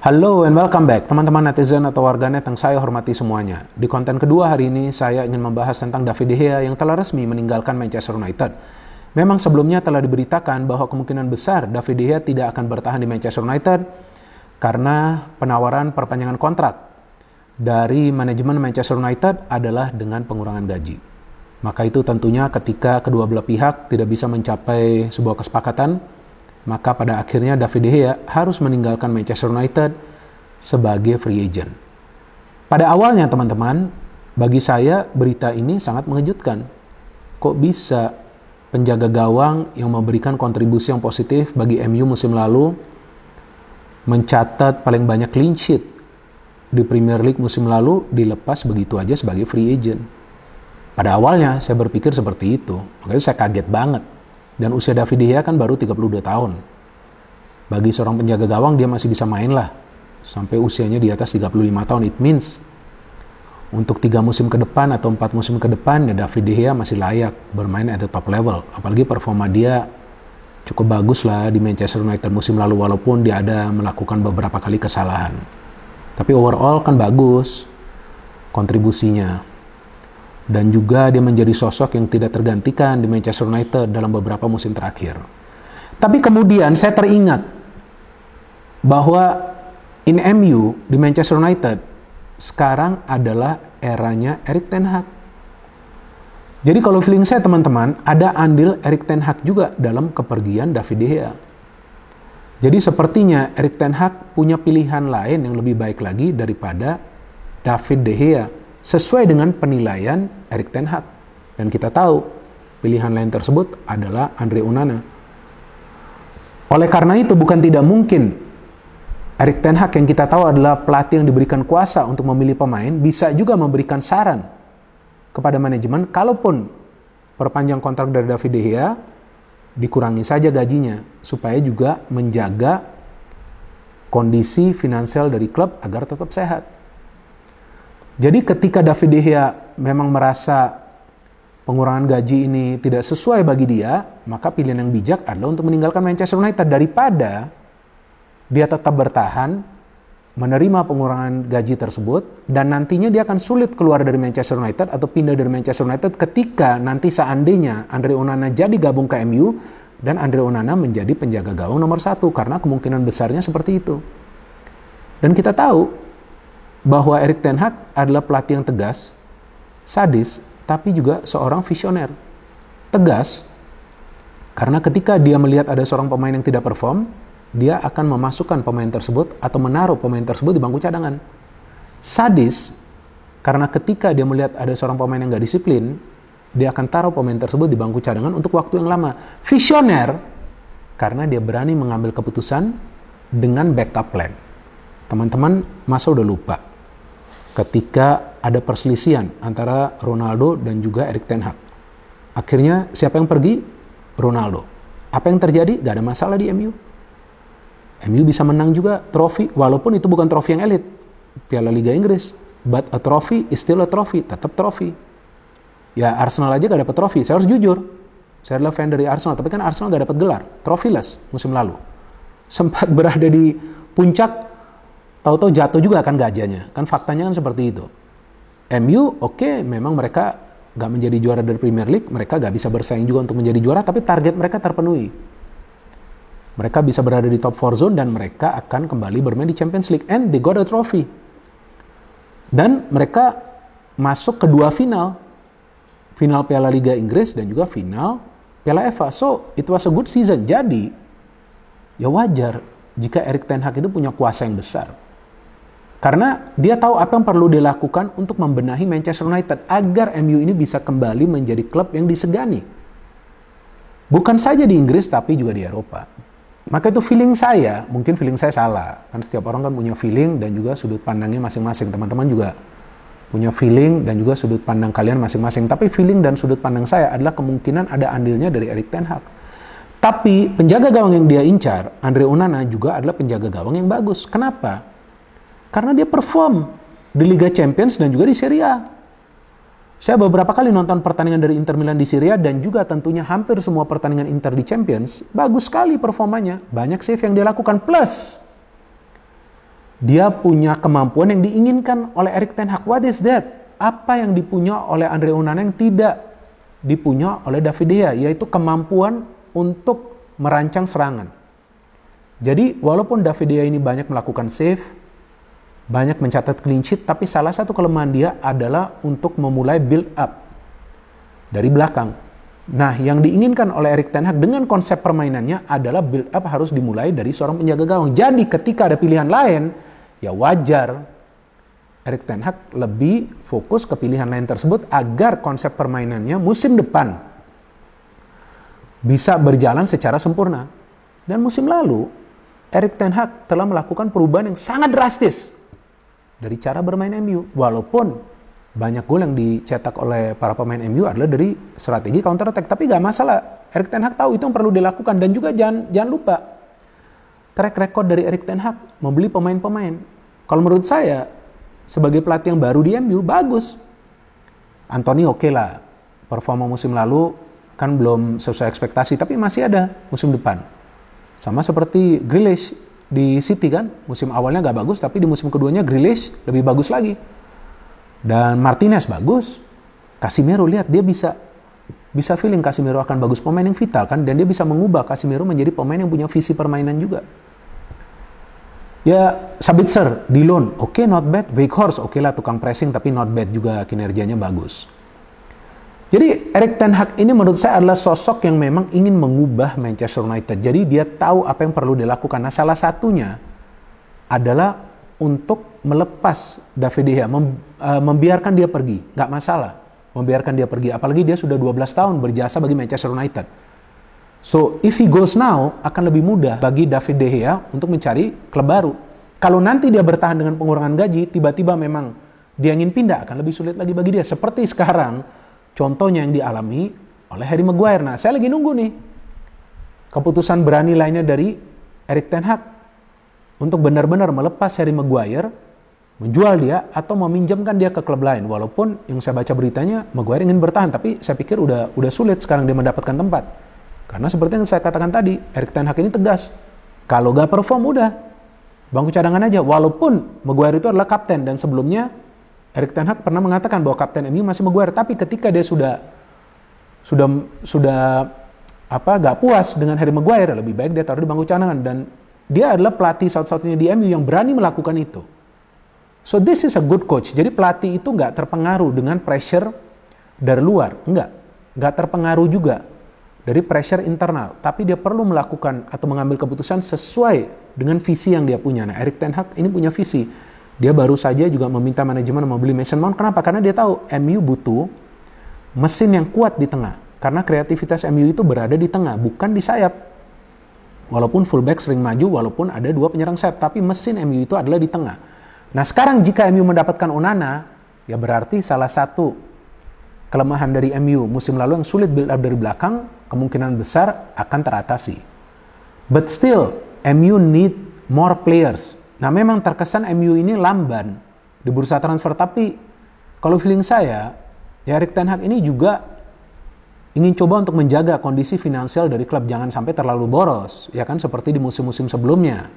Halo and welcome back teman-teman netizen atau warganet yang saya hormati semuanya. Di konten kedua hari ini saya ingin membahas tentang David De Gea yang telah resmi meninggalkan Manchester United. Memang sebelumnya telah diberitakan bahwa kemungkinan besar David De Gea tidak akan bertahan di Manchester United karena penawaran perpanjangan kontrak dari manajemen Manchester United adalah dengan pengurangan gaji. Maka itu tentunya ketika kedua belah pihak tidak bisa mencapai sebuah kesepakatan, maka pada akhirnya David De Gea harus meninggalkan Manchester United sebagai free agent. Pada awalnya teman-teman, bagi saya berita ini sangat mengejutkan. Kok bisa penjaga gawang yang memberikan kontribusi yang positif bagi MU musim lalu, mencatat paling banyak clean sheet di Premier League musim lalu, dilepas begitu aja sebagai free agent. Pada awalnya saya berpikir seperti itu, makanya saya kaget banget. Dan usia David De Gea kan baru 32 tahun. Bagi seorang penjaga gawang dia masih bisa main lah. Sampai usianya di atas 35 tahun. It means untuk 3 musim ke depan atau 4 musim ke depan ya David De Gea masih layak bermain at the top level. Apalagi performa dia cukup bagus lah di Manchester United musim lalu walaupun dia ada melakukan beberapa kali kesalahan. Tapi overall kan bagus kontribusinya. Dan juga dia menjadi sosok yang tidak tergantikan di Manchester United dalam beberapa musim terakhir. Tapi kemudian saya teringat bahwa in MU di Manchester United sekarang adalah eranya Erik ten Hag. Jadi kalau feeling saya teman-teman, ada andil Erik ten Hag juga dalam kepergian David De Gea. Jadi sepertinya Erik ten Hag punya pilihan lain yang lebih baik lagi daripada David De Gea, sesuai dengan penilaian Erik ten Hag. Dan kita tahu pilihan lain tersebut adalah Andre Onana. Oleh karena itu bukan tidak mungkin Erik ten Hag yang kita tahu adalah pelatih yang diberikan kuasa untuk memilih pemain bisa juga memberikan saran kepada manajemen kalaupun perpanjang kontrak dari David De Gea dikurangi saja gajinya supaya juga menjaga kondisi finansial dari klub agar tetap sehat. Jadi ketika David De Gea memang merasa pengurangan gaji ini tidak sesuai bagi dia, maka pilihan yang bijak adalah untuk meninggalkan Manchester United daripada dia tetap bertahan, menerima pengurangan gaji tersebut, dan nantinya dia akan sulit keluar dari Manchester United atau pindah dari Manchester United ketika nanti seandainya Andre Onana jadi gabung ke MU dan Andre Onana menjadi penjaga gawang nomor 1, karena kemungkinan besarnya seperti itu. Dan kita tahu bahwa Erik ten Hag adalah pelatih yang tegas, sadis, tapi juga seorang visioner. Tegas, karena ketika dia melihat ada seorang pemain yang tidak perform, dia akan memasukkan pemain tersebut atau menaruh pemain tersebut di bangku cadangan. Sadis, karena ketika dia melihat ada seorang pemain yang gak disiplin, dia akan taruh pemain tersebut di bangku cadangan untuk waktu yang lama. Visioner, karena dia berani mengambil keputusan dengan backup plan. Teman-teman masa udah lupa ketika ada perselisihan antara Ronaldo dan juga Erik ten Hag. Akhirnya siapa yang pergi? Ronaldo. Apa yang terjadi? Gak ada masalah di MU. MU bisa menang juga trofi, walaupun itu bukan trofi yang elit, Piala Liga Inggris. But a trophy is still a trophy, tetap trofi. Ya Arsenal aja gak dapat trofi, saya harus jujur. Saya adalah fan dari Arsenal, tapi kan Arsenal gak dapat gelar, trophy-less musim lalu. Sempat berada di puncak, tahu-tahu jatuh juga kan gajahnya. Kan faktanya kan seperti itu. MU oke, memang mereka gak menjadi juara dari Premier League, mereka gak bisa bersaing juga untuk menjadi juara, tapi target mereka terpenuhi. Mereka bisa berada di top 4 zone dan mereka akan kembali bermain di Champions League. And they got a trophy. Dan mereka masuk ke 2 final. Final Piala Liga Inggris dan juga final Piala FA. So, it was a good season. Jadi, ya wajar jika Erik ten Hag itu punya kuasa yang besar. Karena dia tahu apa yang perlu dilakukan untuk membenahi Manchester United agar MU ini bisa kembali menjadi klub yang disegani. Bukan saja di Inggris tapi juga di Eropa. Maka itu feeling saya, mungkin feeling saya salah. Kan setiap orang kan punya feeling dan juga sudut pandangnya masing-masing. Teman-teman juga punya feeling dan juga sudut pandang kalian masing-masing. Tapi feeling dan sudut pandang saya adalah kemungkinan ada andilnya dari Erik ten Hag. Tapi penjaga gawang yang dia incar, Andre Onana, juga adalah penjaga gawang yang bagus. Kenapa? Karena dia perform di Liga Champions dan juga di Serie A. Saya beberapa kali nonton pertandingan dari Inter Milan di Serie A dan juga tentunya hampir semua pertandingan Inter di Champions. Bagus sekali performanya. Banyak save yang dia lakukan. Plus, Dia punya kemampuan yang diinginkan oleh Erik ten Hag. What is that? Apa yang dipunya oleh Andre Onana yang tidak dipunya oleh David De Gea, yaitu kemampuan untuk merancang serangan. Jadi walaupun David De Gea ini banyak melakukan save, banyak mencatat clean sheet, tapi salah satu kelemahan dia adalah untuk memulai build up dari belakang. Nah, yang diinginkan oleh Erik ten Hag dengan konsep permainannya adalah build up harus dimulai dari seorang penjaga gawang. Jadi ketika ada pilihan lain, ya wajar Erik ten Hag lebih fokus ke pilihan lain tersebut agar konsep permainannya musim depan bisa berjalan secara sempurna. Dan musim lalu, Erik ten Hag telah melakukan perubahan yang sangat drastis dari cara bermain MU. Walaupun banyak gol yang dicetak oleh para pemain MU adalah dari strategi counter attack. Tapi gak masalah. Erik ten Hag tahu itu yang perlu dilakukan. Dan juga jangan lupa track record dari Erik ten Hag membeli pemain-pemain. Kalau menurut saya, sebagai pelatih yang baru di MU, bagus. Anthony oke lah. Performa musim lalu kan belum sesuai ekspektasi. Tapi masih ada musim depan. Sama seperti Grealish di City kan. Musim awalnya gak bagus, tapi di musim keduanya Grealish lebih bagus lagi. Dan Martinez bagus. Casemiro lihat dia bisa feeling Casemiro akan bagus, pemain yang vital kan, dan dia bisa mengubah Casemiro menjadi pemain yang punya visi permainan juga. Ya, Sabitzer di loan, oke, not bad. Weghorst oke lah, tukang pressing tapi not bad juga, kinerjanya bagus. Jadi Erik ten Hag ini menurut saya adalah sosok yang memang ingin mengubah Manchester United. Jadi dia tahu apa yang perlu dilakukan. Nah, salah satunya adalah untuk melepas David De Gea, membiarkan dia pergi, nggak masalah, membiarkan dia pergi, apalagi dia sudah 12 tahun berjasa bagi Manchester United. So, if he goes now, akan lebih mudah bagi David De Gea untuk mencari klub baru. Kalau nanti dia bertahan dengan pengurangan gaji, tiba-tiba memang dia ingin pindah, akan lebih sulit lagi bagi dia. Seperti sekarang, contohnya yang dialami oleh Harry Maguire. Nah, saya lagi nunggu nih keputusan berani lainnya dari Erik ten Hag untuk benar-benar melepas Harry Maguire, menjual dia, atau meminjamkan dia ke klub lain. Walaupun yang saya baca beritanya, Maguire ingin bertahan, tapi saya pikir udah sulit sekarang dia mendapatkan tempat. Karena seperti yang saya katakan tadi, Erik ten Hag ini tegas. Kalau gak perform, udah bangku cadangan aja. Walaupun Maguire itu adalah kapten, dan sebelumnya Erik ten Hag pernah mengatakan bahwa kapten MU masih Maguire. Tapi ketika dia sudah gak puas dengan Harry Maguire, lebih baik dia taruh di bangku cadangan. Dan dia adalah pelatih satu-satunya di MU yang berani melakukan itu. So this is a good coach. Jadi pelatih itu nggak terpengaruh dengan pressure dari luar. Nggak terpengaruh juga dari pressure internal. Tapi dia perlu melakukan atau mengambil keputusan sesuai dengan visi yang dia punya. Nah, Erik ten Hag ini punya visi. Dia baru saja juga meminta manajemen membeli Mason Mount. Kenapa? Karena dia tahu MU butuh mesin yang kuat di tengah. Karena kreativitas MU itu berada di tengah, bukan di sayap. Walaupun fullback sering maju, walaupun ada dua penyerang sayap, tapi mesin MU itu adalah di tengah. Nah, sekarang jika MU mendapatkan Onana, ya berarti salah satu kelemahan dari MU musim lalu yang sulit build up dari belakang, kemungkinan besar akan teratasi. But still, MU need more players. Nah, memang terkesan MU ini lamban di bursa transfer, tapi kalau feeling saya, ya Erik ten Hag ini juga ingin coba untuk menjaga kondisi finansial dari klub, jangan sampai terlalu boros, ya kan, seperti di musim-musim sebelumnya.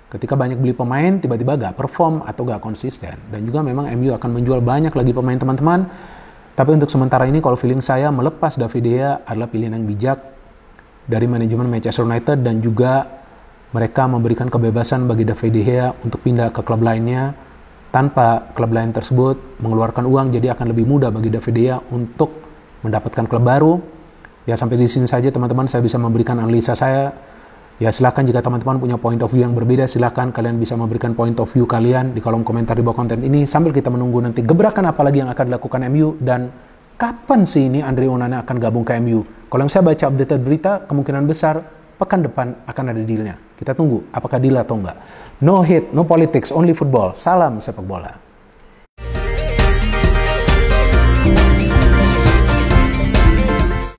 Ketika banyak beli pemain, tiba-tiba gak perform atau gak konsisten. Dan juga memang MU akan menjual banyak lagi pemain teman-teman. Tapi untuk sementara ini, kalau feeling saya, melepas David De Gea adalah pilihan yang bijak dari manajemen Manchester United. Dan juga mereka memberikan kebebasan bagi David De Gea untuk pindah ke klub lainnya tanpa klub lain tersebut mengeluarkan uang. Jadi akan lebih mudah bagi David De Gea untuk mendapatkan klub baru. Ya, sampai di sini saja teman-teman saya bisa memberikan analisa saya. Ya, silakan jika teman-teman punya point of view yang berbeda, silakan kalian bisa memberikan point of view kalian di kolom komentar di bawah konten ini, sambil kita menunggu nanti gebrakan apa lagi yang akan dilakukan MU dan kapan sih ini Andre Onana akan gabung ke MU. Kalau yang saya baca updated berita, kemungkinan besar pekan depan akan ada dealnya. Kita tunggu apakah deal atau enggak. No hate, no politics, only football. Salam sepak bola.